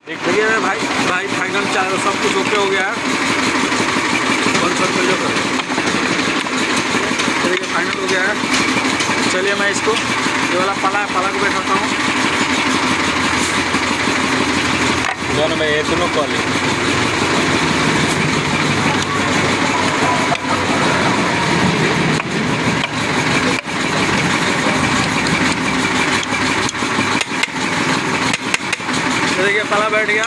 देखिए भाई फाइनल सब कुछ ओके हो गया है। देखिए फाइनल हो गया है। चलिए मैं इसको ये वाला पाला को बैठाता हूँ। दोनों में ये दोनों कॉल देखिए पाला बैठ गया।